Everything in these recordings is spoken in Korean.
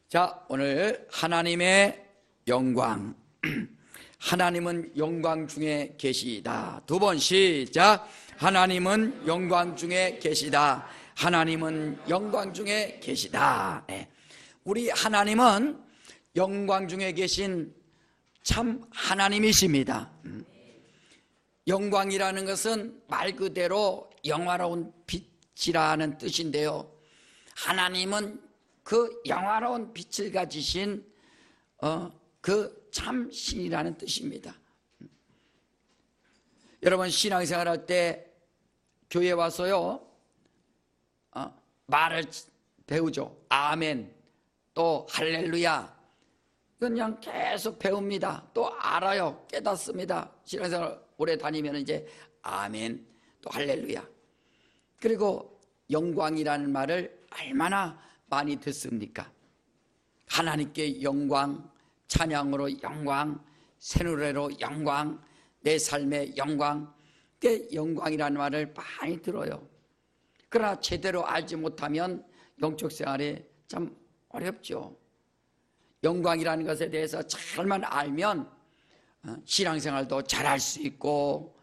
자, 오늘 하나님의 영광. 하나님은 영광 중에 계시다. 두 번 시작. 하나님은 영광 중에 계시다. 하나님은 영광 중에 계시다. 네. 우리 하나님은 영광 중에 계신 참 하나님이십니다. 영광이라는 것은 말 그대로 영화로운 빛이라는 뜻인데요, 하나님은 그 영화로운 빛을 가지신 그 참 신이라는 뜻입니다. 여러분, 신앙생활 할 때 교회 와서요, 말을 배우죠. 아멘, 또 할렐루야, 그냥 계속 배웁니다. 또 알아요. 깨닫습니다. 신앙생활 오래 다니면 이제 아멘, 또 할렐루야. 그리고 영광이라는 말을 얼마나 많이 듣습니까? 하나님께 영광, 찬양으로 영광, 새노래로 영광, 내 삶의 영광. 그 영광이라는 말을 많이 들어요. 그러나 제대로 알지 못하면 영적 생활이 참 어렵죠. 영광이라는 것에 대해서 잘만 알면 신앙생활도 잘할 수 있고,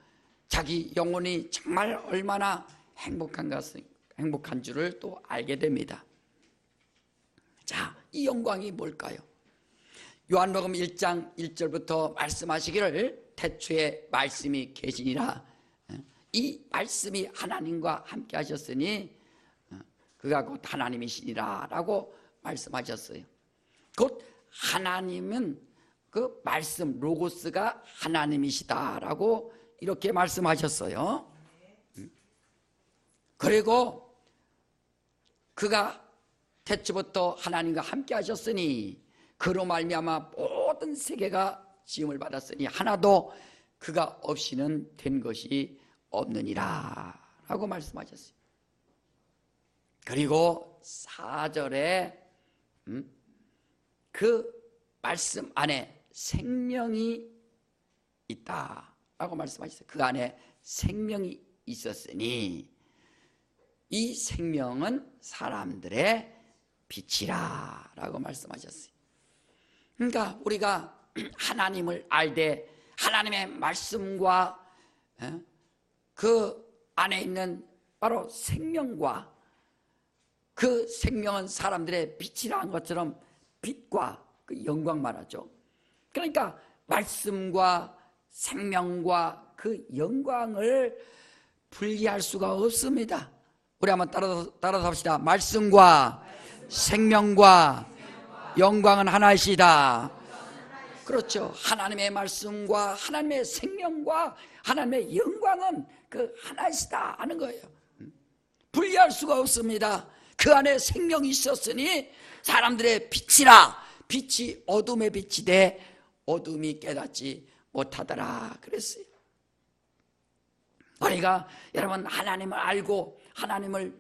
자기 영혼이 정말 얼마나 행복한 줄을 또 알게 됩니다. 자, 이 영광이 뭘까요? 요한복음 1장 1절부터 말씀하시기를 태초에 말씀이 계시니라. 이 말씀이 하나님과 함께 하셨으니 그가 곧 하나님이시니라 라고 말씀하셨어요. 곧 하나님은 그 말씀 로고스가 하나님이시다 라고 이렇게 말씀하셨어요. 그리고 그가 태초부터 하나님과 함께 하셨으니 그로 말미암아 모든 세계가 지음을 받았으니 하나도 그가 없이는 된 것이 없느니라 라고 말씀하셨어요. 그리고 4절에 그 말씀 안에 생명이 있다 라고 말씀하셨어요. 그 안에 생명이 있었으니 이 생명은 사람들의 빛이라 라고 말씀하셨어요. 그러니까 우리가 하나님을 알되 하나님의 말씀과 그 안에 있는 바로 생명과, 그 생명은 사람들의 빛이라는 것처럼 빛과 그 영광 말하죠. 그러니까 말씀과 생명과 그 영광을 분리할 수가 없습니다. 우리 한번 따라서 합시다. 말씀과 생명과 영광은 하나이시다. 그렇죠. 하나님의 말씀과 하나님의 생명과 하나님의 영광은 그 하나이시다 하는 거예요. 분리할 수가 없습니다. 그 안에 생명이 있었으니 사람들의 빛이라. 빛이 어둠의 빛이 돼 어둠이 깨닫지 못하더라 그랬어요. 우리가 여러분 하나님을 알고 하나님을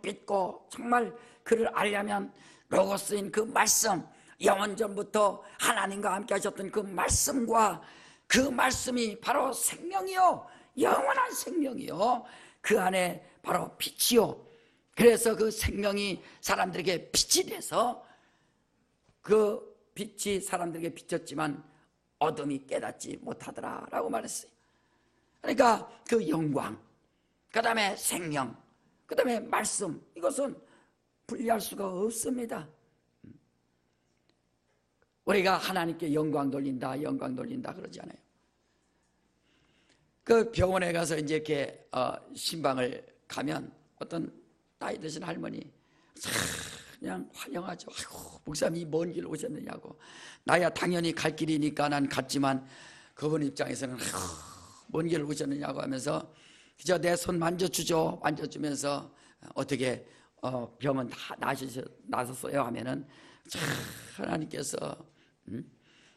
믿고 정말 그를 알려면 로고스인 그 말씀, 영원전부터 하나님과 함께 하셨던 그 말씀과 그 말씀이 바로 생명이요, 영원한 생명이요, 그 안에 바로 빛이요. 그래서 그 생명이 사람들에게 빛이 돼서 그 빛이 사람들에게 비쳤지만 어둠이 깨닫지 못하더라 라고 말했어요. 그러니까 그 영광, 그 다음에 생명, 그 다음에 말씀, 이것은 분리할 수가 없습니다. 우리가 하나님께 영광 돌린다, 영광 돌린다 그러지 않아요. 그 병원에 가서 이제 이렇게 신방을 가면 어떤 나이 드신 할머니 그냥 환영하죠. 아이고, 목사님이 먼 길 오셨느냐고. 나야 당연히 갈 길이니까 난 갔지만 그분 입장에서는 먼 길 오셨느냐고 하면서 그저 내 손 만져주죠. 만져주면서 어떻게 병은 다 나셨어요 하면은 하나님께서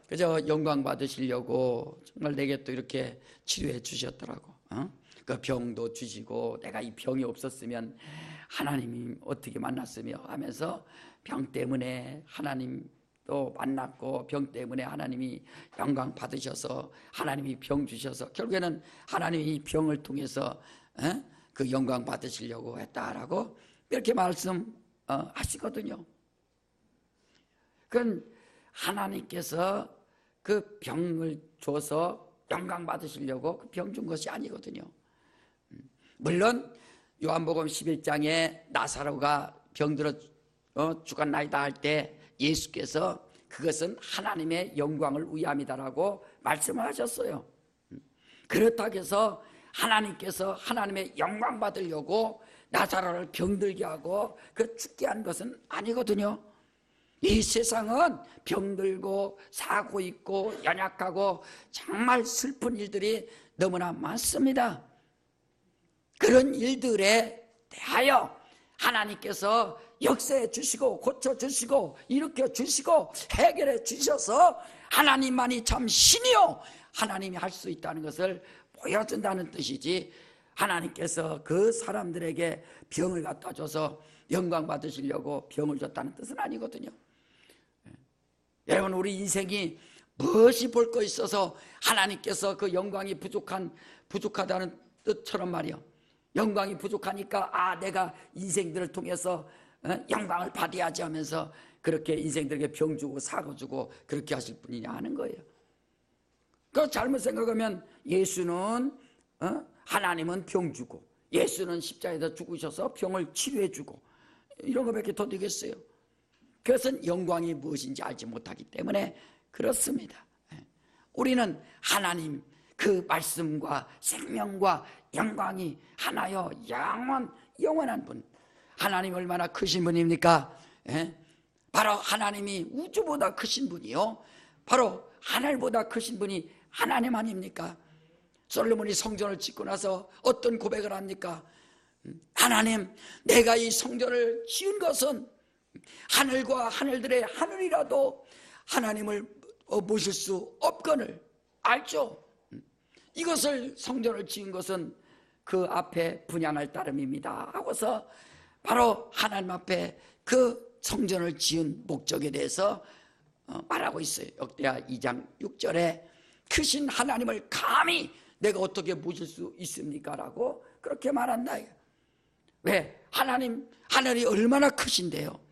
그저 영광 받으시려고 정말 내게 또 이렇게 치료해 주셨더라고. 그 병도 주시고 내가 이 병이 없었으면 하나님이 어떻게 만났으며 하면서 병 때문에 하나님도 만났고 병 때문에 하나님이 영광 받으셔서 하나님이 병 주셔서 결국에는 하나님이 이 병을 통해서 그 영광 받으시려고 했다라고 이렇게 말씀하시거든요. 그건 하나님께서 그 병을 줘서 영광 받으시려고 그 병 준 것이 아니거든요. 물론 요한복음 11장에 나사로가 병들어 죽었나이다 할 때 예수께서 그것은 하나님의 영광을 위함이다라고 말씀을 하셨어요. 그렇다고 해서 하나님께서 하나님의 영광 받으려고 나사로를 병들게 하고 그 죽게 한 것은 아니거든요. 이 세상은 병들고 사고 있고 연약하고 정말 슬픈 일들이 너무나 많습니다. 그런 일들에 대하여 하나님께서 역사해 주시고 고쳐주시고 일으켜 주시고 해결해 주셔서 하나님만이 참 신이요 하나님이 할 수 있다는 것을 보여준다는 뜻이지, 하나님께서 그 사람들에게 병을 갖다 줘서 영광 받으시려고 병을 줬다는 뜻은 아니거든요. 여러분, 우리 인생이 무엇이 볼 거 있어서 하나님께서 그 영광이 부족하다는 뜻처럼 말이요, 영광이 부족하니까 내가 인생들을 통해서 영광을 받아야지 하면서 그렇게 인생들에게 병 주고 사고 주고 그렇게 하실 분이냐 하는 거예요. 그 잘못 생각하면 예수는 하나님은 병 주고 예수는 십자가에서 죽으셔서 병을 치료해 주고 이런 것밖에 더 되겠어요? 그것은 영광이 무엇인지 알지 못하기 때문에 그렇습니다. 우리는 하나님 그 말씀과 생명과 영광이 하나여 영원한 분, 하나님 얼마나 크신 분입니까? 바로 하나님이 우주보다 크신 분이요, 바로 하늘보다 크신 분이 하나님 아닙니까? 솔로몬이 성전을 짓고 나서 어떤 고백을 합니까? 하나님, 내가 이 성전을 지은 것은 하늘과 하늘들의 하늘이라도 하나님을 모실 수 없거늘 알죠? 이것을 성전을 지은 것은 그 앞에 분향할 따름입니다 하고서 바로 하나님 앞에 그 성전을 지은 목적에 대해서 말하고 있어요. 역대하 2장 6절에 크신 하나님을 감히 내가 어떻게 모실 수 있습니까? 라고 그렇게 말한다. 왜? 하늘이 얼마나 크신데요?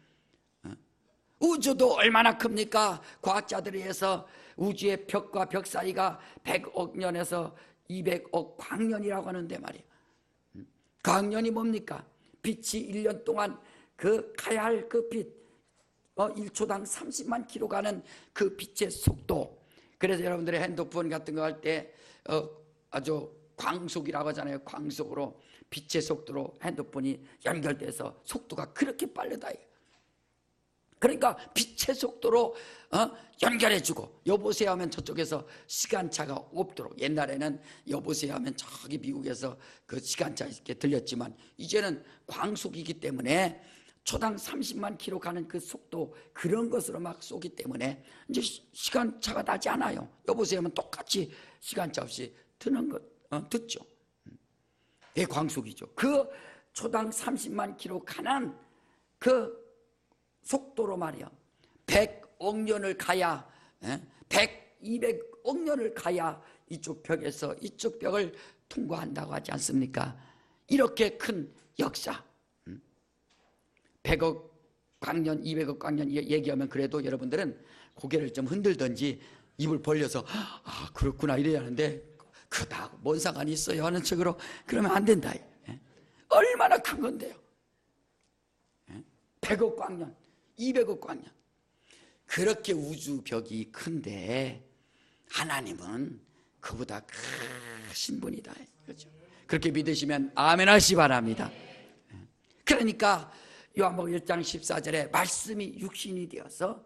우주도 얼마나 큽니까? 과학자들이 해서 우주의 벽과 벽 사이가 100억 년에서 200억 광년이라고 하는데 말이에요. 광년이 뭡니까? 빛이 1년 동안 그 가야 할 그 빛, 1초당 30만 킬로 가는 그 빛의 속도. 그래서 여러분들의 핸드폰 같은 거 할 때 아주 광속이라고 하잖아요. 광속으로 빛의 속도로 핸드폰이 연결돼서 속도가 그렇게 빠르다. 그러니까 빛의 속도로 연결해주고 여보세요 하면 저쪽에서 시간차가 없도록, 옛날에는 여보세요 하면 저기 미국에서 그 시간차 이렇게 들렸지만 이제는 광속이기 때문에 초당 30만 킬로 가는 그 속도, 그런 것으로 막 쏘기 때문에 이제 시간차가 나지 않아요. 여보세요 하면 똑같이 시간차 없이 듣죠. 예, 광속이죠. 그 초당 30만 킬로 가는 그 속도로 말이야 100억 년을 가야 200억 년을 가야 이쪽 벽에서 이쪽 벽을 통과한다고 하지 않습니까? 이렇게 큰 역사, 100억 광년 200억 광년 얘기하면 그래도 여러분들은 고개를 좀 흔들든지 입을 벌려서 그렇구나 이래야 하는데 그다 뭔 상관이 있어요 하는 척으로 그러면 안 된다. 얼마나 큰 건데요. 100억 광년 200억 광년, 그렇게 우주벽이 큰데 하나님은 그보다 크신 분이다. 그렇죠? 그렇게 믿으시면 아멘 하시기 바랍니다. 그러니까 요한복음 1장 14절에 말씀이 육신이 되어서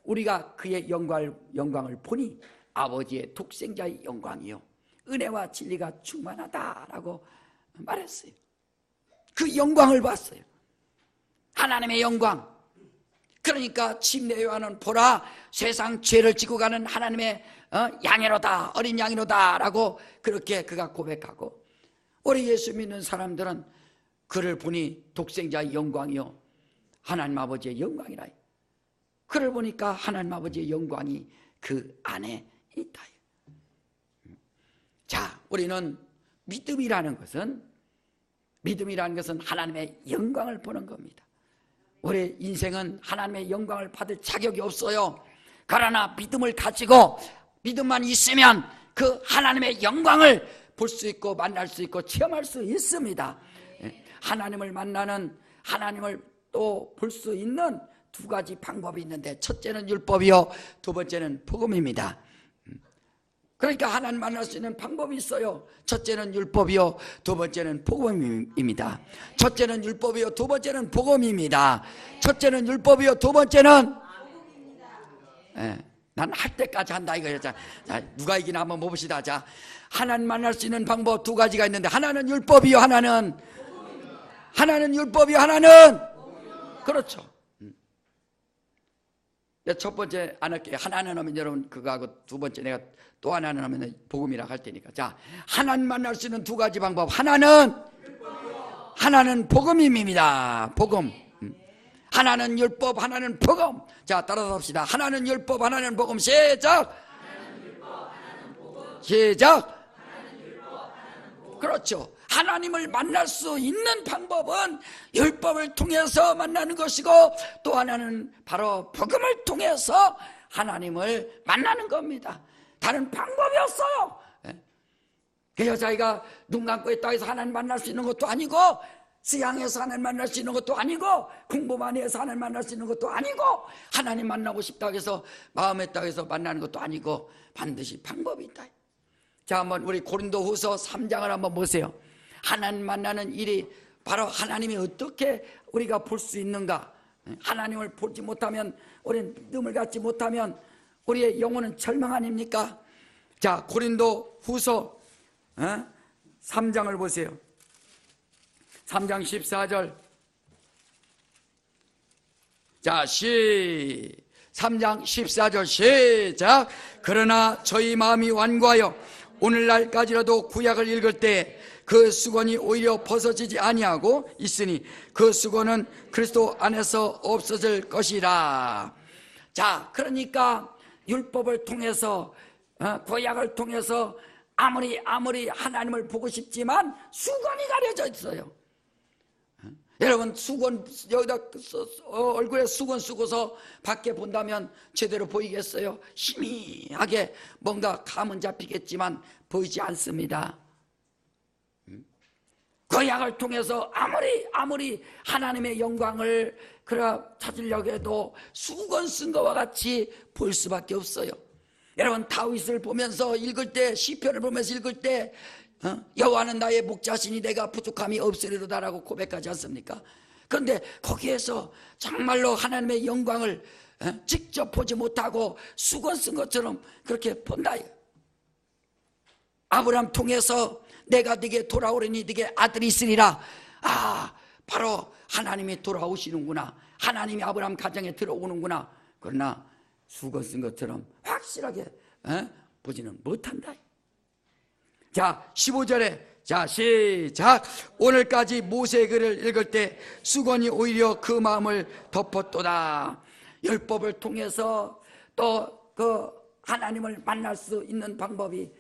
우리가 그의 영광을 보니 아버지의 독생자의 영광이요 은혜와 진리가 충만하다라고 말했어요. 그 영광을 봤어요. 하나님의 영광. 그러니까 침례 요한은 보라 세상 죄를 지고 가는 하나님의 양이로다, 어린 양이로다 라고 그렇게 그가 고백하고, 우리 예수 믿는 사람들은 그를 보니 독생자의 영광이요 하나님 아버지의 영광이라. 그를 보니까 하나님 아버지의 영광이 그 안에 있다. 자, 우리는 믿음이라는 것은 하나님의 영광을 보는 겁니다. 우리 인생은 하나님의 영광을 받을 자격이 없어요. 그러나 믿음을 가지고 믿음만 있으면 그 하나님의 영광을 볼 수 있고 만날 수 있고 체험할 수 있습니다. 하나님을 만나는, 하나님을 또 볼 수 있는 두 가지 방법이 있는데, 첫째는 율법이요, 두 번째는 복음입니다. 그러니까 하나님 만날 수 있는 방법이 있어요. 첫째는 율법이요, 두 번째는 복음입니다. 첫째는 율법이요, 두 번째는 복음입니다. 첫째는 율법이요, 두 번째는 난 할 때까지 한다 이거예요. 자, 누가 이기나 한번 봅시다. 자, 하나님 만날 수 있는 방법 두 가지가 있는데, 하나는 율법이요, 하나는 율법이요, 하나는 그렇죠. 첫 번째 안 할게요. 하나는 하면 여러분 그거 하고, 두 번째 내가 또 하나는 하면 복음이라 할 테니까. 자, 하나님 만날 수 있는 두 가지 방법, 하나는 복음입니다. 복음. 하나는 율법, 하나는 복음. 자, 따라서 합시다. 하나는 율법, 하나는 복음. 시작. 시작. 그렇죠. 하나님을 만날 수 있는 방법은 율법을 통해서 만나는 것이고, 또 하나는 바로 복음을 통해서 하나님을 만나는 겁니다. 다른 방법이 없어요. 그 여자아이가 눈 감고 있다고 해서 하나님 만날 수 있는 것도 아니고, 수양해서 하나님 만날 수 있는 것도 아니고, 공부 많이 해서 하나님 만날 수 있는 것도 아니고, 하나님 만나고 싶다고 해서 마음에 있다고 해서 만나는 것도 아니고, 반드시 방법이 있다. 자, 한번 우리 고린도후서 3장을 한번 보세요. 하나님 만나는 일이 바로 하나님이 어떻게 우리가 볼 수 있는가. 하나님을 보지 못하면, 우리는 믿음을 갖지 못하면 우리의 영혼은 절망 아닙니까? 자, 고린도후서 3장을 보세요. 3장 14절. 자, 3장 14절 시작. 그러나 저희 마음이 완고하여 오늘날까지라도 구약을 읽을 때 그 수건이 오히려 벗어지지 아니하고 있으니 그 수건은 그리스도 안에서 없어질 것이라. 자, 그러니까 율법을 통해서, 구약을 통해서 아무리 하나님을 보고 싶지만 수건이 가려져 있어요. 여러분, 수건 여기다 얼굴에 수건 쓰고서 밖에 본다면 제대로 보이겠어요? 희미하게 뭔가 감은 잡히겠지만 보이지 않습니다. 구약을 통해서 아무리 하나님의 영광을 찾으려고 해도 수건 쓴 것과 같이 보일 수밖에 없어요. 여러분, 다윗을 보면서 읽을 때, 시편을 보면서 읽을 때 여호와는 나의 목자시니 내가 부족함이 없으리로다라고 고백하지 않습니까? 그런데 거기에서 정말로 하나님의 영광을 직접 보지 못하고 수건 쓴 것처럼 그렇게 본다. 아브라함 통해서 내가 네게 돌아오리니 네게 아들이 있으리라. 아, 바로 하나님이 돌아오시는구나. 하나님이 아브라함 가정에 들어오는구나. 그러나 수건 쓴 것처럼 확실하게 보지는 못한다. 자, 15절에 자, 시작. 오늘까지 모세의 글을 읽을 때 수건이 오히려 그 마음을 덮었도다. 율법을 통해서 또 그 하나님을 만날 수 있는 방법이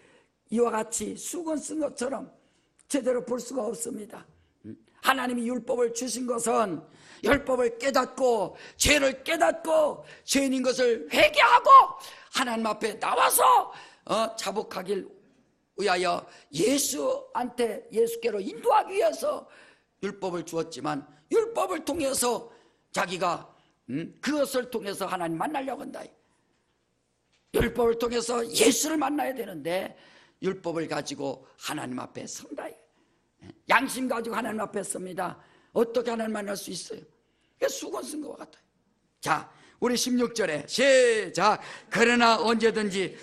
이와 같이 수건 쓴 것처럼 제대로 볼 수가 없습니다. 하나님이 율법을 주신 것은 율법을 깨닫고 죄를 깨닫고 죄인인 것을 회개하고 하나님 앞에 나와서 자복하길 위하여 예수께로 인도하기 위해서 율법을 주었지만, 율법을 통해서 자기가 그것을 통해서 하나님 만나려고 한다. 율법을 통해서 예수를 만나야 되는데 율법을 가지고 하나님 앞에 선다. 양심 가지고 하나님 앞에 섭니다. 어떻게 하나님 만날 수 있어요? 수건 쓴 것과 같아요. 자, 우리 16절에 시작. 그러나 언제든지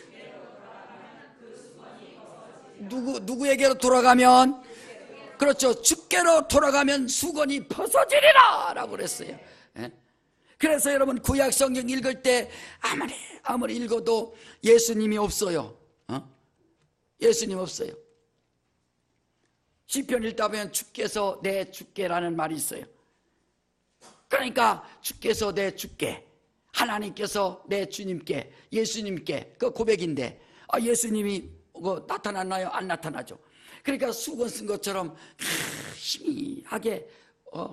누구에게로 돌아가면, 그렇죠, 주께로 돌아가면 수건이 벗어지리라 라고 그랬어요. 그래서 여러분, 구약 성경 읽을 때 아무리 읽어도 예수님이 없어요. 예수님 없어요. 시편 읽다 보면 주께서 내 주께라는 말이 있어요. 그러니까 주께서 내 주께, 하나님께서 내 주님께, 예수님께, 그 고백인데, 예수님이 나타났나요? 안 나타나죠. 그러니까 수건 쓴 것처럼 희미하게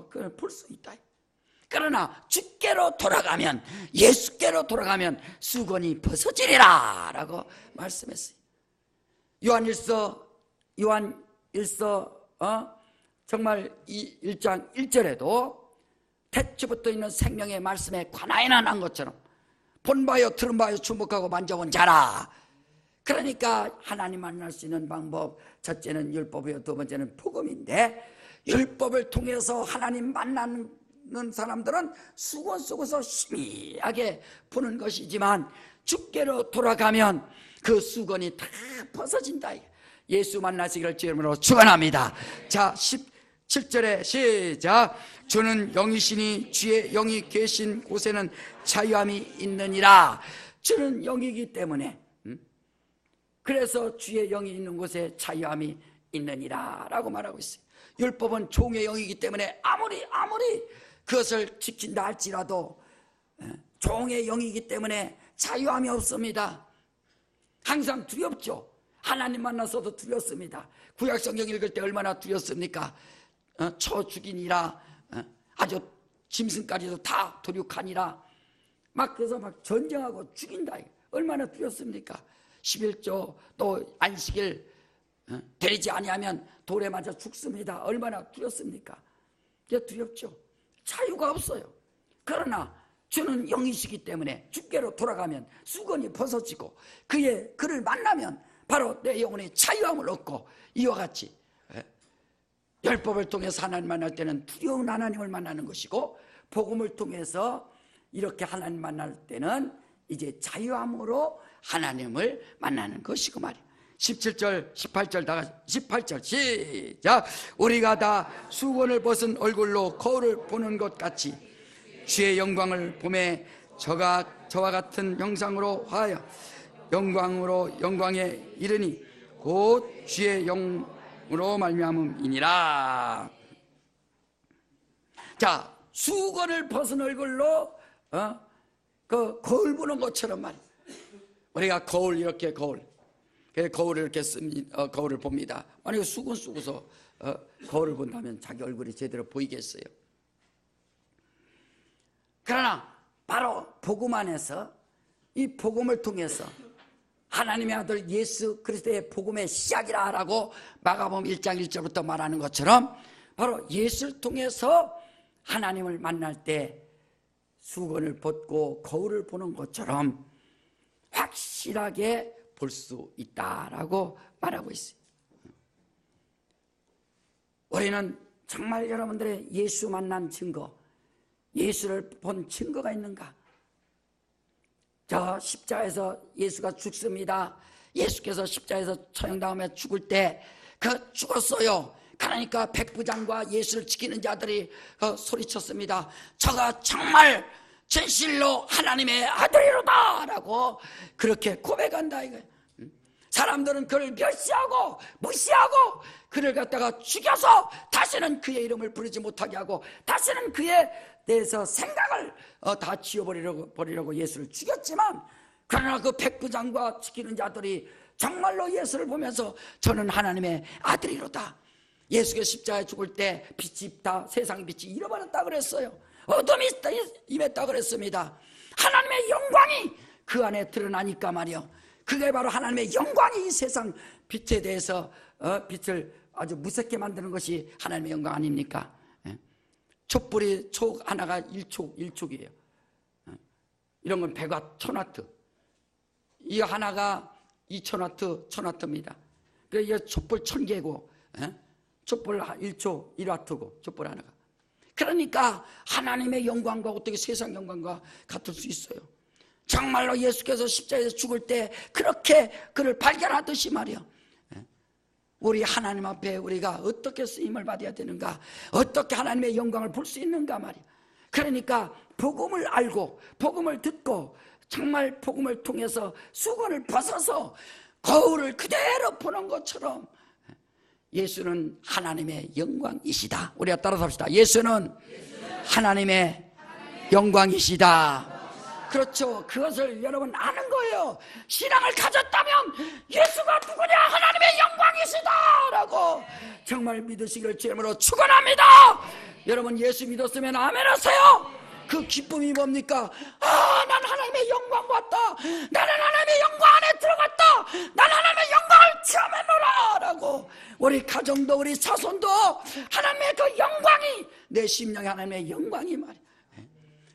그걸 볼 수 있다. 그러나 주께로 돌아가면, 예수께로 돌아가면 수건이 벗어지리라 라고 말씀했어요. 요한일서 정말 이 1장 1절에도 태초부터 있는 생명의 말씀에 관하여는 한 것처럼 본바요 들은바요 주목하고 만져본 자라. 그러니까 하나님 만날 수 있는 방법, 첫째는 율법이요, 두 번째는 복음인데, 율법을 통해서 하나님 만나는 사람들은 수건 속에서 희미하게 보는 것이지만 주께로 돌아가면 그 수건이 다 벗어진다. 예수 만나시기를 주님으로 축원합니다. 자, 17절에 시작. 주는 영이시니 주의 영이 계신 곳에는 자유함이 있느니라. 주는 영이기 때문에, 그래서 주의 영이 있는 곳에 자유함이 있느니라 라고 말하고 있어요. 율법은 종의 영이기 때문에 아무리 그것을 지킨다 할지라도 종의 영이기 때문에 자유함이 없습니다. 항상 두렵죠. 하나님 만나서도 두렵습니다. 구약 성경 읽을 때 얼마나 두렵습니까? 쳐 죽이니라, 아주 짐승까지도 다 도륙하니라, 막 그래서 막 전쟁하고 죽인다. 얼마나 두렵습니까? 11조 또 안식일 데리지 아니하면 돌에 맞아 죽습니다. 얼마나 두렵습니까? 이게 두렵죠. 자유가 없어요. 그러나 주는 영이시기 때문에 주께로 돌아가면 수건이 벗어지고 그를 만나면 바로 내 영혼의 자유함을 얻고, 이와 같이 율법을 통해서 하나님 만날 때는 두려운 하나님을 만나는 것이고, 복음을 통해서 이렇게 하나님 만날 때는 이제 자유함으로 하나님을 만나는 것이고 말이에요. 17절 18절 다 같이 18절 시작. 우리가 다 수건을 벗은 얼굴로 거울을 보는 것 같이 주의 영광을 보매 저와 같은 형상으로 하여 영광에 이르니 곧 주의 영으로 말미암음이니라. 자, 수건을 벗은 얼굴로 그 거울 보는 것처럼 말이에요. 우리가 거울을 이렇게 거울을 봅니다. 만약에 수건 쓰고서 거울을 본다면 자기 얼굴이 제대로 보이겠어요? 그러나 바로 복음 안에서, 이 복음을 통해서 하나님의 아들 예수 그리스도의 복음의 시작이라 라고 마가복음 1장 1절부터 말하는 것처럼, 바로 예수를 통해서 하나님을 만날 때 수건을 벗고 거울을 보는 것처럼 확실하게 볼 수 있다라고 말하고 있어요. 우리는 정말 여러분들의 예수 만난 증거, 예수를 본 증거가 있는가? 저 십자가에서 예수가 죽습니다. 예수께서 십자가에서 처형당하며 죽을 때 죽었어요. 그러니까 백부장과 예수를 지키는 자들이 소리쳤습니다. 저가 정말 진실로 하나님의 아들이로다 라고 그렇게 고백한다 이거예요. 사람들은 그를 멸시하고 무시하고 그를 갖다가 죽여서 다시는 그의 이름을 부르지 못하게 하고 다시는 그에 대해서 생각을 다 지워버리려고 예수를 죽였지만, 그러나 그 백부장과 지키는 자들이 정말로 예수를 보면서 저는 하나님의 아들이로다. 예수가 십자가에 죽을 때 빛이 다 세상 빛이 잃어버렸다 그랬어요. 어둠이 임했다 그랬습니다. 하나님의 영광이 그 안에 드러나니까 말이요, 그게 바로 하나님의 영광이 이 세상 빛에 대해서 빛을 아주 무섭게 만드는 것이 하나님의 영광 아닙니까? 촛불이 초 하나가 1촉이에요. 이런 건 100와트, 1000와트. 이 하나가 2000와트, 1000와트입니다. 그래서 이 촛불 1000개고 촛불 1초 1와트고 촛불 하나가. 그러니까 하나님의 영광과 어떻게 세상 영광과 같을 수 있어요? 정말로 예수께서 십자가에서 죽을 때 그렇게 그를 발견하듯이 말이요, 우리 하나님 앞에 우리가 어떻게 쓰임을 받아야 되는가, 어떻게 하나님의 영광을 볼 수 있는가 말이야. 그러니까 복음을 알고 복음을 듣고 정말 복음을 통해서 수건을 벗어서 거울을 그대로 보는 것처럼 예수는 하나님의 영광이시다. 우리가 따라서 합시다. 예수는 하나님의 영광이시다. 그렇죠. 그것을 여러분 아는 거예요. 신앙을 가졌다면 예수가 누구냐, 하나님의 영광이시다 라고 정말 믿으시기를 주님으로 축원합니다. 여러분 예수 믿었으면 아멘 하세요. 그 기쁨이 뭡니까? 난 하나님의 영광 봤다. 나는 하나님의 영광 안에 들어갔다. 나는 하나님의 영광을 체험했노라 라고, 우리 가정도 우리 자손도 하나님의 그 영광이 내 심령에 하나님의 영광이 말이야.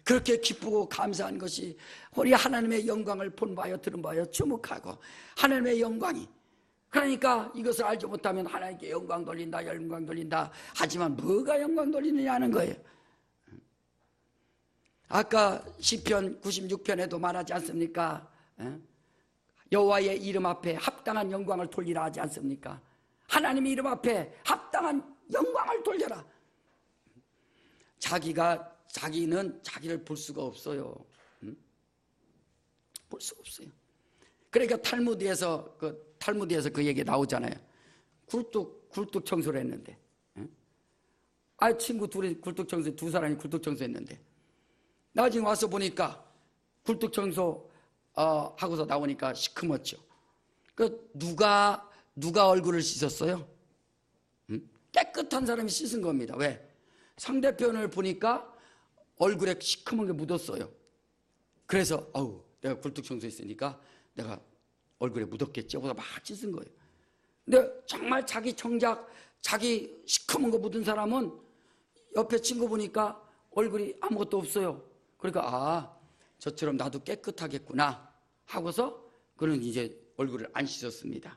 그렇게 기쁘고 감사한 것이 우리 하나님의 영광을 본 바요 들은 바요 주목하고 하나님의 영광이, 그러니까 이것을 알지 못하면 하나님께 영광 돌린다 영광 돌린다 하지만 뭐가 영광 돌리느냐 하는 거예요. 아까 시편 96편에도 말하지 않습니까? 여호와의 이름 앞에 합당한 영광을 돌리라 하지 않습니까? 하나님의 이름 앞에 합당한 영광을 돌려라. 자기는 자기를 볼 수가 없어요. 볼 수가 없어요. 그러니까 탈무드에서 그 얘기 나오잖아요. 굴뚝 청소를 했는데, 친구 둘이 두 사람이 굴뚝 청소했는데, 나중에 와서 보니까 굴뚝 청소 하고서 나오니까 시커멓죠. 그 누가 얼굴을 씻었어요? 깨끗한 사람이 씻은 겁니다. 왜? 상대편을 보니까 얼굴에 시커먼 게 묻었어요. 그래서 내가 굴뚝 청소했으니까 내가 얼굴에 묻었겠지 하고서 막 씻은 거예요. 근데 정말 자기 정작 자기 시커먼 거 묻은 사람은 옆에 친구 보니까 얼굴이 아무것도 없어요. 그러니까 저처럼 나도 깨끗하겠구나 하고서 그는 이제 얼굴을 안 씻었습니다.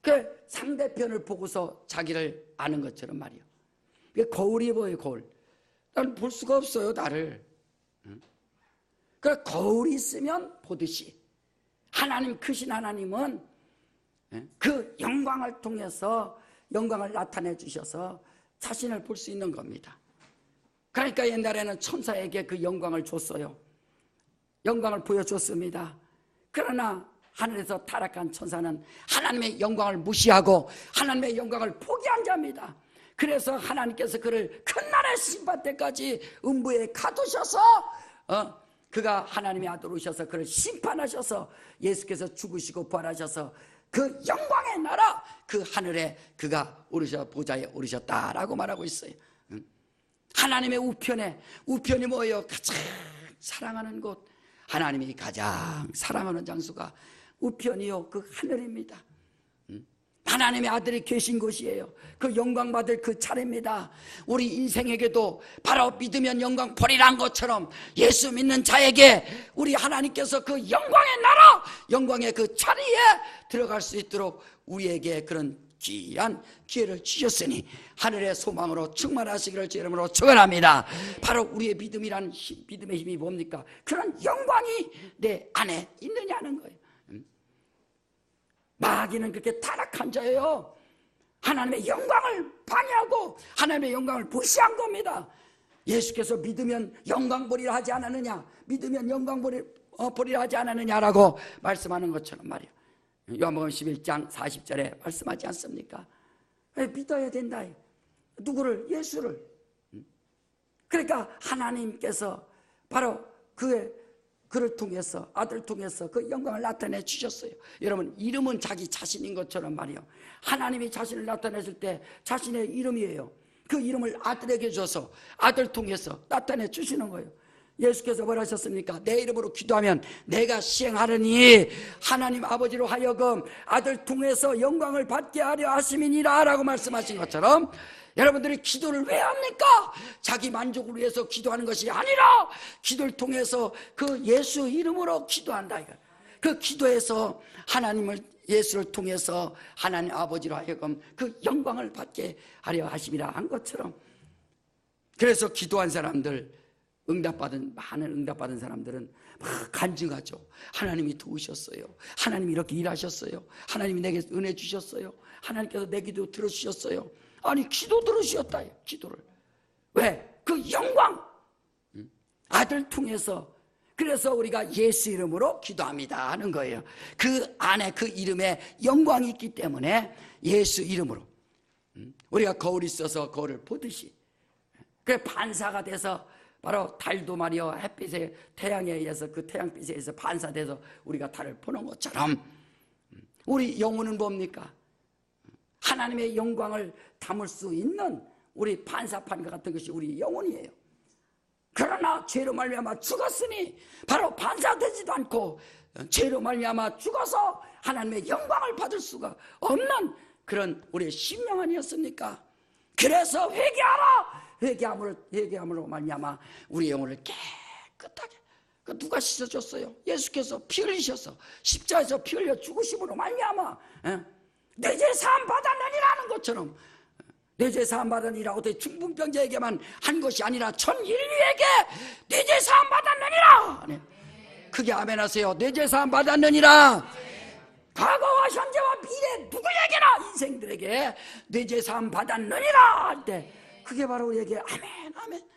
그 상대편을 보고서 자기를 아는 것처럼 말이요. 거울이 뭐예요? 거울. 난 볼 수가 없어요, 나를. 그러니까 거울이 있으면 보듯이 하나님, 크신 하나님은 그 영광을 통해서 영광을 나타내 주셔서 자신을 볼 수 있는 겁니다. 그러니까 옛날에는 천사에게 그 영광을 줬어요. 영광을 보여줬습니다. 그러나 하늘에서 타락한 천사는 하나님의 영광을 무시하고 하나님의 영광을 포기한 자입니다. 그래서 하나님께서 그를 큰날의 심판 때까지 음부에 가두셔서 그가 하나님의 아들 오셔서 그를 심판하셔서 예수께서 죽으시고 부활하셔서 그 영광의 나라, 그 하늘에 그가 보좌에 오르셨다라고 말하고 있어요. 하나님의 우편이 뭐예요? 가장 사랑하는 곳, 하나님이 가장 사랑하는 장소가 우편이요, 그 하늘입니다. 하나님의 아들이 계신 곳이에요. 그 영광 받을 그 차례입니다. 우리 인생에게도 바로 믿으면 영광 버리란 것처럼 예수 믿는 자에게 우리 하나님께서 그 영광의 나라, 영광의 그 자리에 들어갈 수 있도록 우리에게 그런 귀한 기회를 주셨으니 하늘의 소망으로 충만하시기를 주 이름으로 축원합니다. 바로 우리의 믿음이란 믿음의 힘이 뭡니까? 그런 영광이 내 안에 있느냐는 거예요. 마귀는 그렇게 타락한 자예요. 하나님의 영광을 방해하고 하나님의 영광을 무시한 겁니다. 예수께서 믿으면 영광 보리라 하지 않았느냐, 믿으면 영광 보리라 하지 않았느냐라고 말씀하는 것처럼 말이에요. 요한복음 11장 40절에 말씀하지 않습니까? 믿어야 된다. 누구를? 예수를. 그러니까 하나님께서 바로 그를 통해서, 아들 통해서 그 영광을 나타내 주셨어요. 여러분, 이름은 자기 자신인 것처럼 말이요, 하나님이 자신을 나타내실 때 자신의 이름이에요. 그 이름을 아들에게 줘서 아들 통해서 나타내 주시는 거예요. 예수께서 뭐라 하셨습니까? 내 이름으로 기도하면 내가 시행하려니 하나님 아버지로 하여금 아들 통해서 영광을 받게 하려 하심이니라 라고 말씀하신 것처럼 여러분들이 기도를 왜 합니까? 자기 만족을 위해서 기도하는 것이 아니라 기도를 통해서 그 예수 이름으로 기도한다. 그 기도에서 하나님을, 예수를 통해서 하나님 아버지로 하여금 그 영광을 받게 하려 하심이라 한 것처럼, 그래서 기도한 사람들, 많은 응답받은 사람들은 막 간증하죠. 하나님이 도우셨어요. 하나님이 이렇게 일하셨어요. 하나님이 내게 은혜 주셨어요. 하나님께서 내 기도 들어주셨어요. 아니, 기도 들으셨다. 기도를. 왜? 그 영광, 아들 통해서. 그래서 우리가 예수 이름으로 기도합니다 하는 거예요. 그 안에 그 이름에 영광이 있기 때문에 예수 이름으로 우리가 거울이 있어서 거울을 보듯이, 그 반사가 돼서 바로 달도 말이요, 햇빛에, 태양에 의해서 그 태양빛에 의해서 반사돼서 우리가 달을 보는 것처럼 우리 영혼은 뭡니까? 하나님의 영광을 담을 수 있는 우리 반사판과 같은 것이 우리 영혼이에요. 그러나 죄로 말미암아 죽었으니 바로 반사되지도 않고 죄로 말미암아 죽어서 하나님의 영광을 받을 수가 없는 그런 우리의 심령 아니었습니까? 그래서 회개함으로 말미암아 우리 영혼을 깨끗하게, 그 누가 씻어줬어요? 예수께서 피 흘리셔서 십자가에서 피 흘려 죽으심으로 말미암아 내 죄 사함 받았느니라는 것처럼, 내 죄 사함 받았느니라 어떻게 중풍병자에게만 한 것이 아니라 전 인류에게 내 죄 사함 받았느니라. 크게 아멘 하세요. 내 죄 사함 받았느니라. 과거와 현재와 미래 누구에게나 인생들에게 내 죄 사함 받았느니라 할 때 그게 바로 우리에게 아멘 아멘.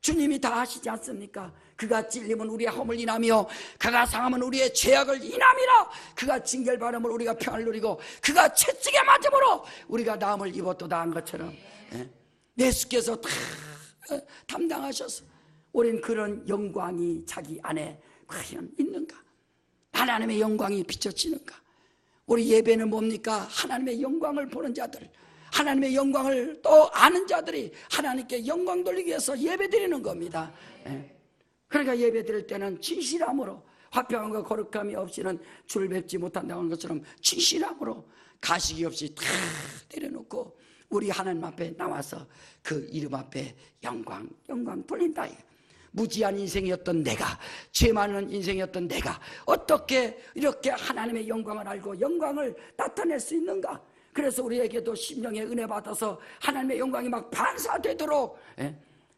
주님이 다 하시지 않습니까? 그가 찔림은 우리의 허물 인하며 그가 상함은 우리의 죄악을 인함이라. 그가 징계받음을 우리가 평안을 누리고 그가 채찍에 맞음으로 우리가 나음을 입었도다 한 것처럼 예수께서 다 담당하셔서 우린 그런 영광이 자기 안에 과연 있는가? 하나님의 영광이 비춰지는가? 우리 예배는 뭡니까? 하나님의 영광을 보는 자들, 하나님의 영광을 또 아는 자들이 하나님께 영광 돌리기 위해서 예배 드리는 겁니다. 그러니까 예배 드릴 때는 진실함으로, 화평함과 거룩함이 없이는 주를 뵙지 못한다는 것처럼 진실함으로 가식이 없이 다 내려놓고 우리 하나님 앞에 나와서 그 이름 앞에 영광 돌린다. 무지한 인생이었던 내가, 죄 많은 인생이었던 내가 어떻게 이렇게 하나님의 영광을 알고 영광을 나타낼 수 있는가? 그래서 우리에게도 심령의 은혜 받아서 하나님의 영광이 막 반사되도록,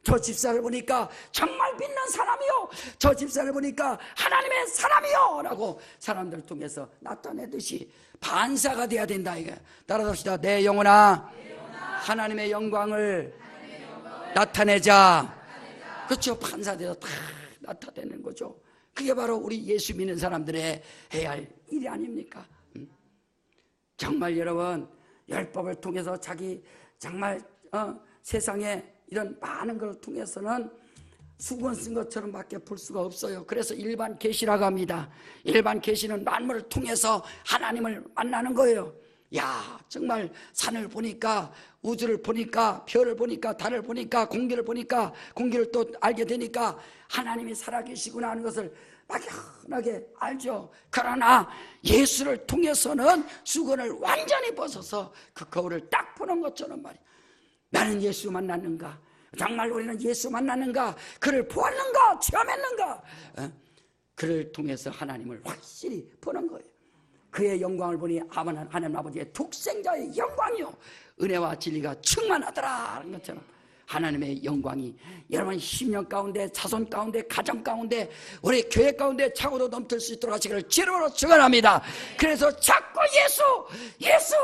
저 집사를 보니까 정말 믿는 사람이요, 저 집사를 보니까 하나님의 사람이요 라고 사람들 통해서 나타내듯이 반사가 돼야 된다. 이게 따라합시다. 내 영혼아 하나님의 영광을 나타내자. 그렇죠. 반사돼서 다 나타내는 거죠. 그게 바로 우리 예수 믿는 사람들의 해야 할 일이 아닙니까? 정말 여러분, 율법을 통해서 자기 정말 세상에 이런 많은 걸 통해서는 수건 쓴 것처럼 밖에 볼 수가 없어요. 그래서 일반 계시라고 합니다. 일반 계시는 만물을 통해서 하나님을 만나는 거예요. 야, 정말 산을 보니까, 우주를 보니까, 별을 보니까, 달을 보니까, 공기를 보니까, 공기를 또 알게 되니까 하나님이 살아계시구나 하는 것을 막연하게 알죠. 그러나 예수를 통해서는 수건을 완전히 벗어서 그 거울을 딱 보는 것처럼 말이야. 나는 예수 만났는가? 정말 우리는 예수 만났는가? 그를 보았는가? 체험했는가? 그를 통해서 하나님을 확실히 보는 거예요. 그의 영광을 보니 하나님 아버지의 독생자의 영광이요 은혜와 진리가 충만하더라 하는 것처럼 하나님의 영광이 여러분 심령 가운데, 자손 가운데, 가정 가운데, 우리 교회 가운데 차고도 넘칠 수 있도록 하시기를 주로 축원합니다. 그래서 자꾸 예수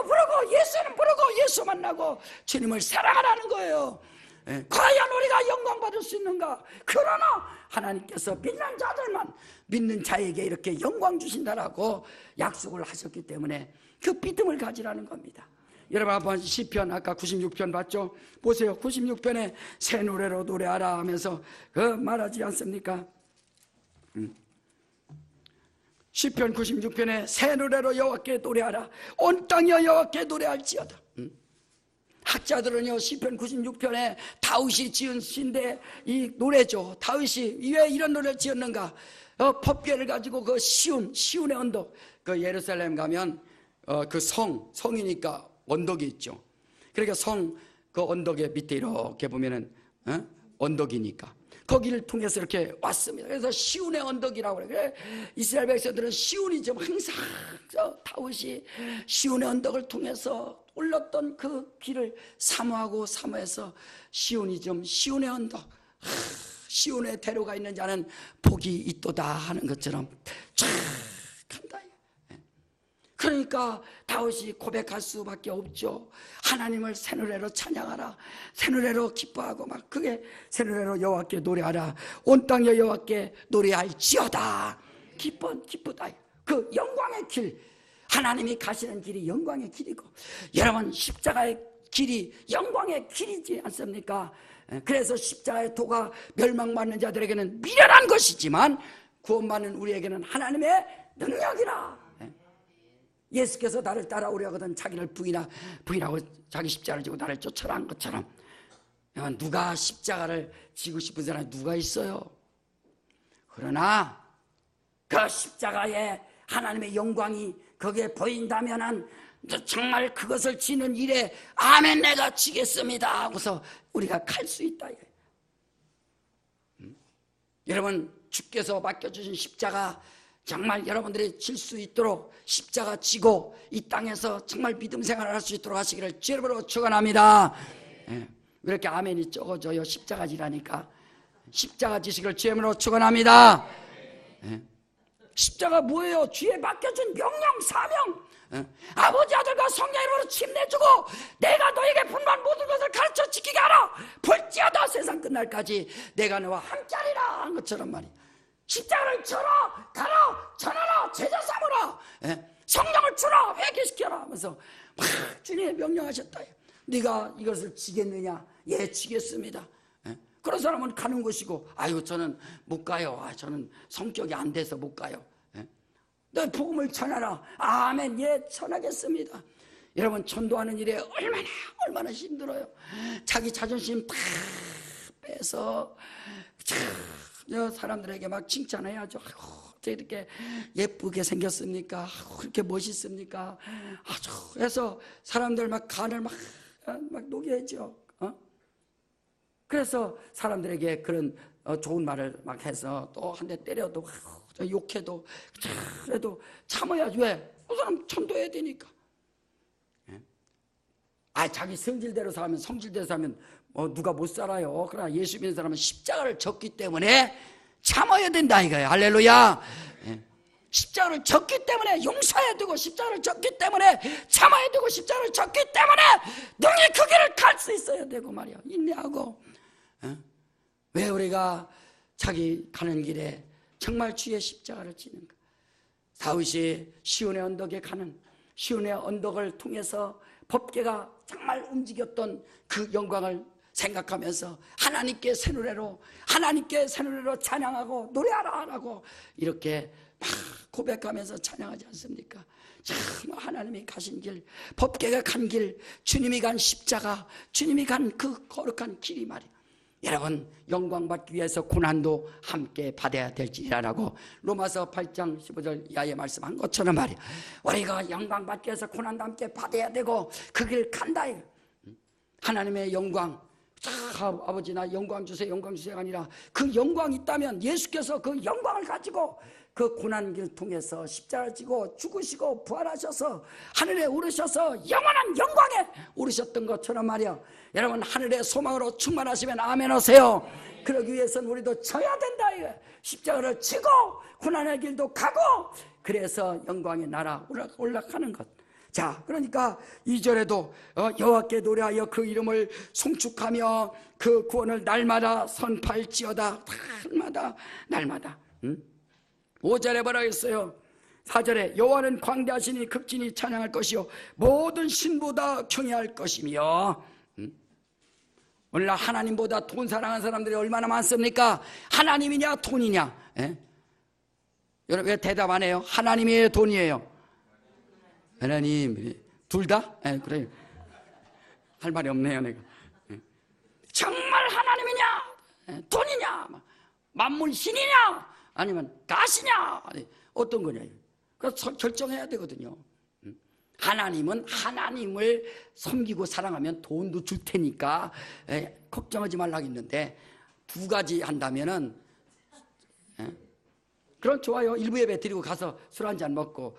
부르고, 예수는 부르고, 예수 만나고 주님을 사랑하라는 거예요. 과연 우리가 영광 받을 수 있는가? 그러나 하나님께서 믿는 자들만, 믿는 자에게 이렇게 영광 주신다라고 약속을 하셨기 때문에 그 믿음을 가지라는 겁니다. 여러분 한번 시편 아까 96편 봤죠? 보세요. 96편에 새 노래로 노래하라 하면서 말하지 않습니까? 시편 96편에 새 노래로 여호와께 노래하라. 온 땅이여 여호와께 노래할지어다. 학자들은요 시편 96편에 다윗이 지은 시인데 이 노래죠. 다윗이 왜 이런 노래를 지었는가? 법궤를 가지고 그 시온의 언덕, 그 예루살렘 가면 그 성이니까 언덕이 있죠. 그러니까 그 언덕의 밑에 이렇게 보면은 언덕이니까 거기를 통해서 이렇게 왔습니다. 그래서 시온의 언덕이라고 그래. 이스라엘 백성들은 시온이 좀 항상 다윗이 시온의 언덕을 통해서 올랐던 그 길을 사모해서 시온의 언덕, 시온에 대로가 있는 자는 복이 있도다 하는 것처럼 쫙 간다. 그러니까 다윗이 고백할 수밖에 없죠. 하나님을 새 노래로 찬양하라, 새 노래로 기뻐하고 막 그게 새 노래로 여호와께 노래하라. 온 땅여 여호와께 노래할지어다. 기쁘다. 그 영광의 길, 하나님이 가시는 길이 영광의 길이고, 여러분 십자가의 길이 영광의 길이지 않습니까? 그래서 십자가의 도가 멸망받는 자들에게는 미련한 것이지만 구원받는 우리에게는 하나님의 능력이라. 예수께서 나를 따라오려거든 자기를 부인하고 자기 십자가를 지고 나를 쫓아라 한 것처럼 누가 십자가를 지고 싶은 사람이 누가 있어요? 그러나 그 십자가에 하나님의 영광이 거기에 보인다면은 정말 그것을 지는 일에 아멘 내가 지겠습니다 하고서 우리가 갈 수 있다. 여러분 주께서 맡겨주신 십자가 정말 여러분들이 질 수 있도록 십자가 지고 이 땅에서 정말 믿음 생활을 할 수 있도록 하시기를 주님으로 축원합니다. 왜 이렇게 아멘이 적어져요? 십자가 지라니까. 십자가 지시기를 주님으로 축원합니다. 십자가 뭐예요? 주에 맡겨준 명령 사명. 아버지 아들과 성령 이름으로 침례주고 내가 너에게 분반 모든 것을 가르쳐 지키게 하라. 볼지어다 세상 끝날까지 내가 너와 함께하리라 한 것처럼 말이야. 십자가를 쳐라, 가라, 전하라, 제자 삼으라, 성령을 주라, 회개시켜라 하면서 막 주님이 명령하셨다. 네가 이것을 지겠느냐? 예, 지겠습니다. 그런 사람은 가는 것이고, 아유 저는 못 가요. 저는 성격이 안 돼서 못 가요. 너 복음을 전하라. 아멘. 예, 전하겠습니다. 여러분 전도하는 일에 얼마나 힘들어요. 자기 자존심 다 빼서 사람들에게 막 칭찬해야죠. 어떻게 이렇게 예쁘게 생겼습니까? 그렇게 멋있습니까? 아주 해서 사람들 막 간을 막 녹여야죠. 그래서 사람들에게 그런 좋은 말을 막 해서 또 한 대 때려도 욕해도 그래도 참아야지. 왜? 그 사람 전도해야 되니까. 자기 성질대로 살면 성질대로 살면 누가 못 살아요. 그러나 예수 믿는 사람은 십자가를 졌기 때문에 참아야 된다 이거예요. 할렐루야. 십자가를 졌기 때문에 용서해야 되고, 십자가를 졌기 때문에 참아야 되고, 십자가를 졌기 때문에 능히 그 길을 갈 수 있어야 되고 말이야. 인내하고. 왜 우리가 자기 가는 길에 정말 주의 십자가를 지는가? 다윗이 시온의 언덕에 가는, 시온의 언덕을 통해서 법궤가 정말 움직였던 그 영광을 생각하면서 하나님께 새 노래로 찬양하고 노래하라라고 이렇게 막 고백하면서 찬양하지 않습니까? 참 하나님이 가신 길, 법궤가 간 길, 주님이 간 십자가, 주님이 간 그 거룩한 길이 말이야. 여러분 영광 받기 위해서 고난도 함께 받아야 될지라라고 로마서 8장 15절 이하에 말씀한 것처럼 말이야. 우리가 영광 받기 위해서 고난도 함께 받아야 되고 그 길 간다. 하나님의 영광, 아버지 나 영광 주세요, 영광 주세요가 아니라 그 영광이 있다면 예수께서 그 영광을 가지고 그 고난길 통해서 십자가를 지고 죽으시고 부활하셔서 하늘에 오르셔서 영원한 영광에 오르셨던 것처럼 말이야. 여러분 하늘의 소망으로 충만하시면 아멘 하세요. 그러기 위해서는 우리도 져야 된다. 십자가를 지고 고난의 길도 가고, 그래서 영광의 나라 올라가는 것. 자, 그러니까 2절에도 여호와께 노래하여 그 이름을 송축하며 그 구원을 날마다 선포할지어다. 날마다. 5절에 뭐라고 했어요? 4절에 여호와는 광대하시니 극진히 찬양할 것이요 모든 신보다 경외할 것이며. 오늘날 하나님보다 돈 사랑하는 사람들이 얼마나 많습니까? 하나님이냐 돈이냐? 여러분 왜 대답 안 해요? 하나님이에요 돈이에요? 하나님 둘 다? 그래요. 할 말이 없네요 내가. 정말 하나님이냐 돈이냐, 만물 신이냐 아니면 가시냐, 어떤 거냐. 그래서 결정해야 되거든요. 하나님은 하나님을 섬기고 사랑하면 돈도 줄 테니까 걱정하지 말라고 했는데, 두 가지 한다면은 그럼 좋아요. 일부 예배 드리고 가서 술 한잔 먹고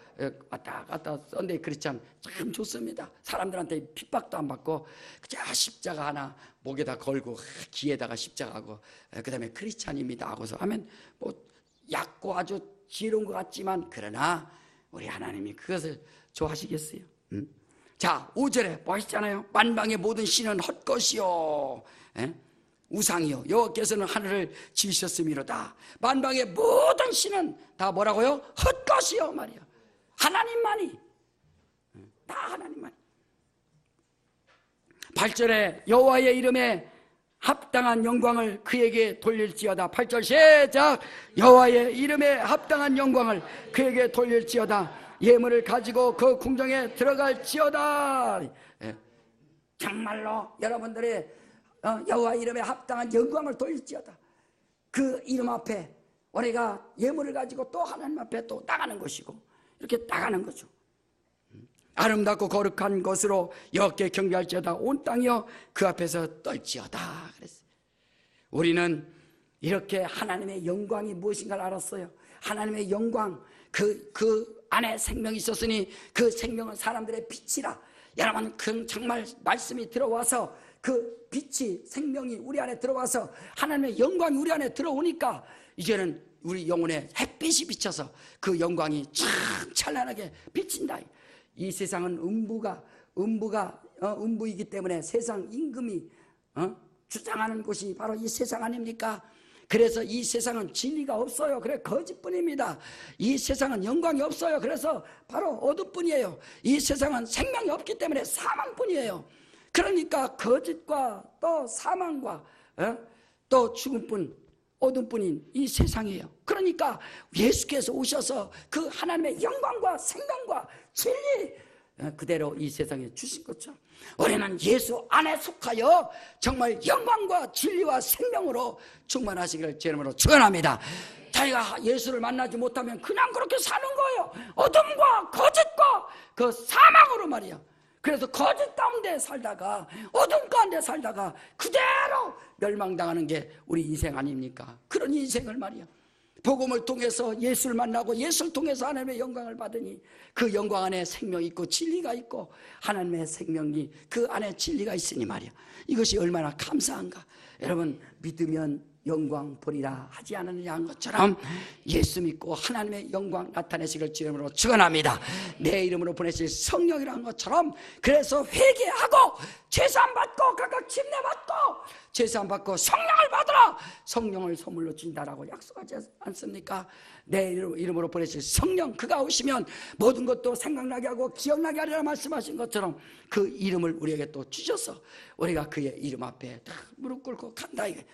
왔다 갔다 썬데이 크리스찬 참 좋습니다. 사람들한테 핍박도 안 받고 그냥 십자가 하나 목에다 걸고 귀에다가 십자가하고 그 다음에 크리스찬입니다 하고서 하면 뭐 얕고 아주 지혜로운 것 같지만, 그러나 우리 하나님이 그것을 좋아하시겠어요? 자, 5절에 보시잖아요. 만방의 모든 신은 헛것이요 우상이요 여호와께서는 하늘을 지으셨음이로다. 만방의 모든 신은 다 뭐라고요? 헛것이요 말이야. 하나님만이, 다 하나님만이. 8절에 여호와의 이름에 합당한 영광을 그에게 돌릴지어다. 8절 시작. 여호와의 이름에 합당한 영광을 그에게 돌릴지어다. 예물을 가지고 그 궁정에 들어갈지어다. 정말로 여러분들의 여호와 이름에 합당한 영광을 돌릴지어다. 그 이름 앞에 우리가 예물을 가지고 또 하나님 앞에 또 나가는 것이고, 이렇게 나가는 거죠. 아름답고 거룩한 것으로 여호와께 경배할지어다. 온 땅이여 그 앞에서 떨지어다 그랬어요. 우리는 이렇게 하나님의 영광이 무엇인가를 알았어요. 하나님의 영광, 그 안에 생명이 있었으니 그 생명은 사람들의 빛이라. 여러분, 그 정말 말씀이 들어와서 그 빛이, 생명이 우리 안에 들어와서 하나님의 영광이 우리 안에 들어오니까 이제는 우리 영혼에 햇빛이 비쳐서 그 영광이 참 찬란하게 비친다. 이 세상은 음부이기 때문에 세상 임금이 주장하는 곳이 바로 이 세상 아닙니까? 그래서 이 세상은 진리가 없어요. 그래 거짓뿐입니다. 이 세상은 영광이 없어요. 그래서 바로 어둠뿐이에요. 이 세상은 생명이 없기 때문에 사망뿐이에요. 그러니까 거짓과 또 사망과 또 죽음뿐, 어둠뿐인 이 세상이에요. 그러니까 예수께서 오셔서 그 하나님의 영광과 생명과 진리 그대로 이 세상에 주신 것처럼 우리는 예수 안에 속하여 정말 영광과 진리와 생명으로 충만하시기를 제 이름으로 축원합니다. 자기가 예수를 만나지 못하면 그냥 그렇게 사는 거예요. 어둠과 거짓과 그 사망으로 말이야. 그래서 거짓 가운데 살다가 어둠 가운데 살다가 그대로 멸망당하는 게 우리 인생 아닙니까? 그런 인생을 말이야, 복음을 통해서 예수를 만나고 예수를 통해서 하나님의 영광을 받으니 그 영광 안에 생명이 있고 진리가 있고 하나님의 생명이 그 안에 진리가 있으니 말이야, 이것이 얼마나 감사한가. 여러분, 믿으면 영광 보리라 하지 않느냐 한 것처럼 예수 믿고 하나님의 영광 나타내시길 주 이름으로 축원합니다. 내 이름으로 보내실 성령이라는 것처럼, 그래서 회개하고 죄사함 받고 각각 침례 받고 죄사함 받고 성령을 받으라. 성령을 선물로 준다라고 약속하지 않습니까? 내 이름으로 보내실 성령, 그가 오시면 모든 것도 생각나게 하고 기억나게 하리라 말씀하신 것처럼 그 이름을 우리에게 또 주셔서 우리가 그의 이름 앞에 다 무릎 꿇고 간다 이게.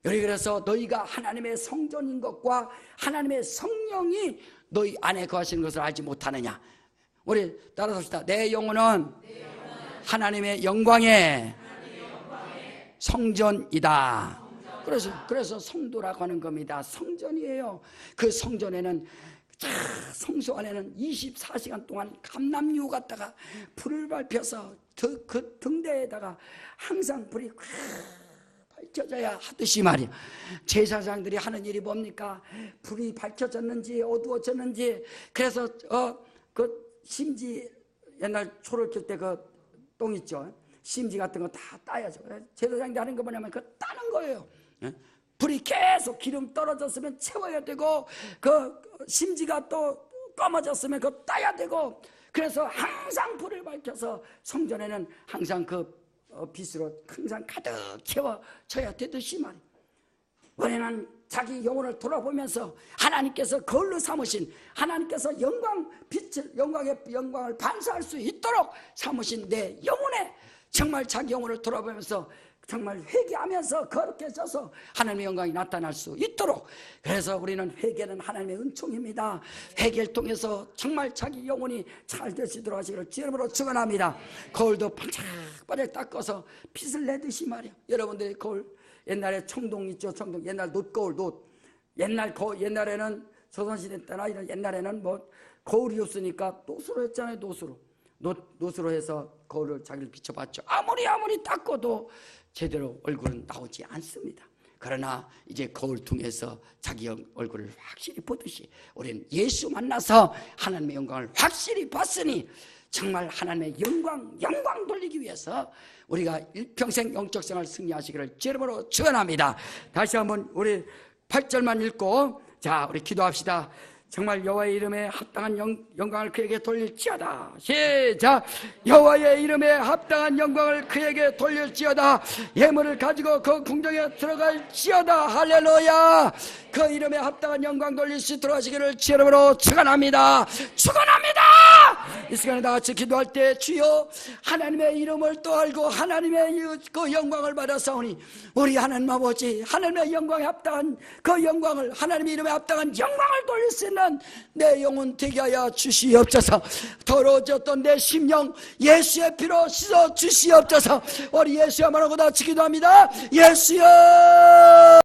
여기 그래서 너희가 하나님의 성전인 것과 하나님의 성령이 너희 안에 거하시는 것을 알지 못하느냐. 우리 따라서 합시다. 내 영혼은 하나님의 영광의 성전이다. 그래서 성도라고 하는 겁니다. 성전이에요. 그 성전에는, 성소 안에는 24시간 동안 감람유 갖다가 불을 밝혀서 그 등대에다가 항상 불이 밝혀져야 하듯이 말이야. 제사장들이 하는 일이 뭡니까? 불이 밝혀졌는지 어두워졌는지. 그래서 그 심지, 옛날 초를 켤 때 그 똥 있죠, 심지 같은 거 다 따야죠. 제사장들이 하는 거 뭐냐면 그거 따는 거예요. 불이 계속 기름 떨어졌으면 채워야 되고, 그 심지가 또 검어졌으면 그거 따야 되고, 그래서 항상 불을 밝혀서 성전에는 항상 그 빛으로 항상 가득 채워져야 되듯이 말이에요. 우리는 자기 영혼을 돌아보면서 하나님께서 거울로 삼으신, 하나님께서 영광을 반사할 수 있도록 삼으신 내 영혼에 정말 자기 영혼을 돌아보면서 정말 회개하면서 거룩해져서 하나님의 영광이 나타날 수 있도록. 그래서 우리는 회개는 하나님의 은총입니다. 회개를 통해서 정말 자기 영혼이 잘 되시도록 하시기를 주 이름으로 축원합니다. 거울도 반짝반짝 닦아서 빛을 내듯이 말이야. 여러분들이 거울, 옛날에 청동 있죠, 청동. 옛날 놋거울, 옛날에는 조선시대 때나 이런 옛날에는 뭐 거울이 없으니까 놋으로 했잖아요. 놋으로 해서 거울을 자기를 비춰봤죠. 아무리 닦아도 제대로 얼굴은 나오지 않습니다. 그러나 이제 거울 통해서 자기 얼굴을 확실히 보듯이 우리는 예수 만나서 하나님의 영광을 확실히 봤으니 정말 하나님의 영광 돌리기 위해서 우리가 일평생 영적 생활 승리하시기를 주 이름으로 축원합니다. 다시 한번 우리 8절만 읽고 자, 우리 기도합시다. 정말 여호와의 이름에 합당한 영광을 그에게 돌릴지어다. 시작. 여호와의 이름에 합당한 영광을 그에게 돌릴지어다. 예물을 가지고 그 궁정에 들어갈지어다. 할렐루야. 그 이름에 합당한 영광 돌릴 수 있도록 하시기를 주 이름으로 축원합니다. 축원합니다. 이 시간에 다 같이 기도할 때 주여 하나님의 이름을 또 알고 하나님의 그 영광을 받아사오니 우리 하나님 아버지 하나님의 영광에 합당한 그 영광을 하나님의 이름에 합당한 영광을 돌릴 수 있는 내 영혼 되게 하여 주시옵소서. 더러워졌던 내 심령 예수의 피로 씻어 주시옵소서. 우리 예수야만 하고 다 치기도 합니다. 예수여